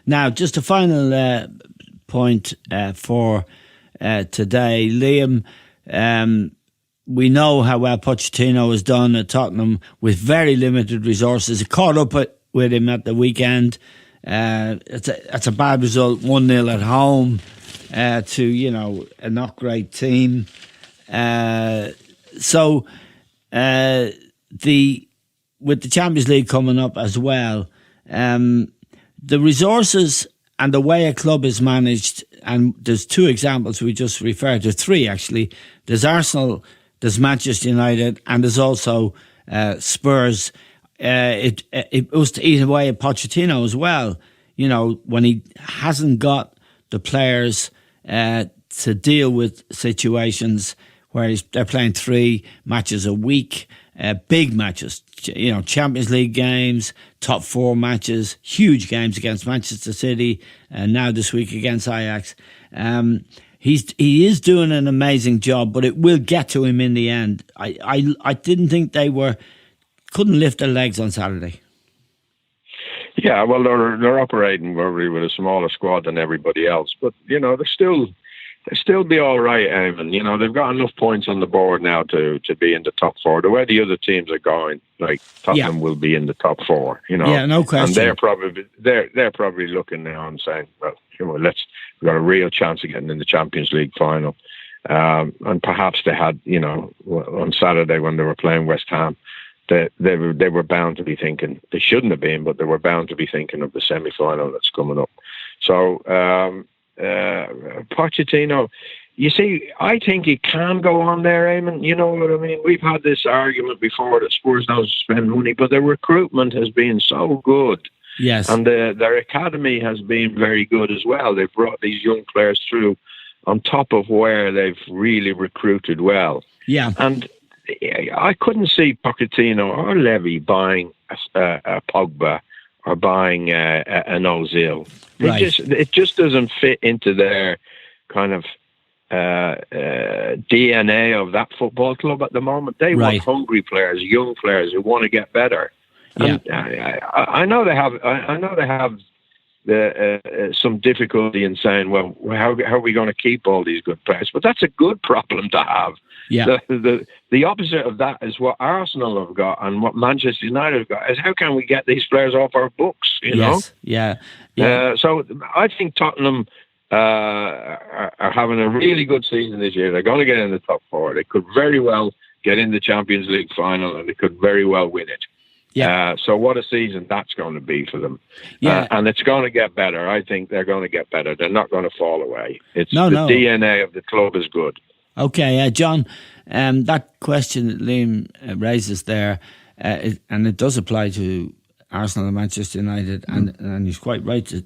Now, just a final point for today, Liam. We know how well Pochettino has done at Tottenham with very limited resources. It caught up with him at the weekend. It's a bad result, 1-0 at home to a not great team. With the Champions League coming up as well, the resources and the way a club is managed, and there's two examples we just referred to, three actually. There's Arsenal, there's Manchester United, and there's also Spurs. It was to eat away at Pochettino as well. When he hasn't got the players to deal with situations where they're playing 3 matches a week, big matches, Champions League games, top 4 matches, huge games against Manchester City, and now this week against Ajax. He is doing an amazing job, but it will get to him in the end. I didn't think they couldn't lift their legs on Saturday. Yeah, well, they're operating probably with a smaller squad than everybody else, but they'll still be all right, Eamon. They've got enough points on the board now to be in the top 4. The way the other teams are going, like Tottenham will be in the top 4. Yeah, no question. And they're probably looking now and saying, well, we've got a real chance of getting in the Champions League final. And perhaps they had, on Saturday when they were playing West Ham, they were bound to be thinking, they shouldn't have been, but they were bound to be thinking of the semi-final that's coming up. So Pochettino, you see, I think he can go on there, Eamon. You know what I mean? We've had this argument before that Spurs don't spend money, but their recruitment has been so good. Yes. And their academy has been very good as well. They've brought these young players through on top of where they've really recruited well. Yeah. And I couldn't see Pochettino or Levy buying a Pogba or buying an Ozil. It just doesn't fit into their kind of DNA of that football club at the moment. They want hungry players, young players who want to get better. Yeah. And I know they have. I know they have some difficulty in saying, well, how are we going to keep all these good players? But that's a good problem to have. Yeah. The opposite of that is what Arsenal have got and what Manchester United have got, is how can we get these players off our books, know? Yeah. So I think Tottenham are having a really good season this year. They're going to get in the top 4. They could very well get in the Champions League final and they could very well win it. Yeah. So what a season that's going to be for them. Yeah. And it's going to get better. I think they're going to get better. They're not going to fall away. The DNA of the club is good. Okay, John, that question that Liam raises there, and it does apply to Arsenal and Manchester United, and he's quite right to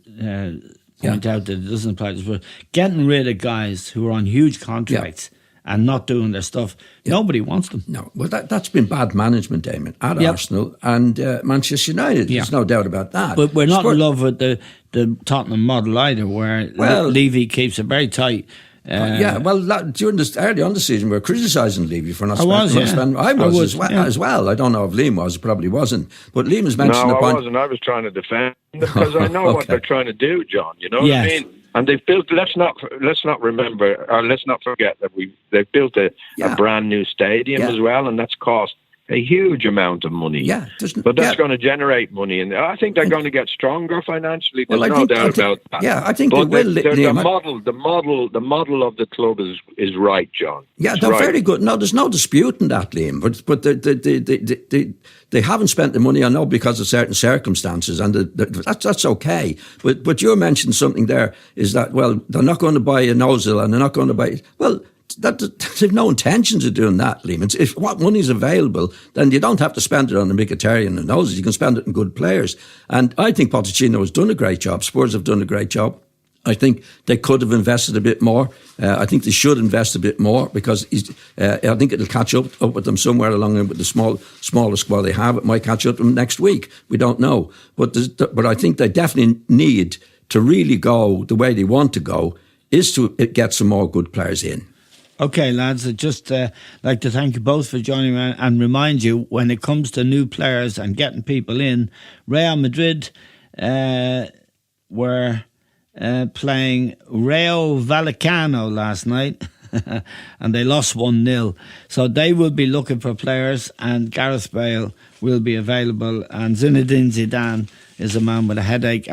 point out that it doesn't apply to Spurs. Getting rid of guys who are on huge contracts and not doing their stuff, nobody wants them. No, well, that's been bad management, Damon, at Arsenal and Manchester United. There's no doubt about that. But we're not in love with the Tottenham model either, where Levy keeps it very tight. During this early on the season, we were criticising Levy for not spending. I was as well. I don't know if Liam was. Probably wasn't. But Liam has mentioned the point. No, I wasn't. I was trying to defend them because I know what they're trying to do, John. You know what I mean? And they've built. Let's not remember, or let's not forget that they've built a brand new stadium as well, and that's cost a huge amount of money. Yeah, but that's going to generate money, and I think they're going to get stronger financially. There's no doubt about that. Yeah, I think they will. The model of the club is right, John. Yeah, they're very good. No, there's no disputing that, Liam. But they haven't spent the money, I know, because of certain circumstances, and that's okay. But you mentioned something there, is that, well, they're not going to buy an Ozil and they're not going to buy... Well, they've no intentions of doing that, Liam. If what money's available, then you don't have to spend it on the Mkhitaryan and Ozil. You can spend it on good players. And I think Pochettino has done a great job. Spurs have done a great job. I think they could have invested a bit more. I think they should invest a bit more, because I think it'll catch up with them somewhere along with the smaller squad they have. It might catch up with them next week. We don't know. But I think they definitely need to really go the way they want to go, is to get some more good players in. Okay, lads, I'd just like to thank you both for joining me and remind you, when it comes to new players and getting people in, Real Madrid were playing Rayo Vallecano last night and they lost 1-0. So they will be looking for players, and Gareth Bale will be available, and Zinedine Zidane is a man with a headache.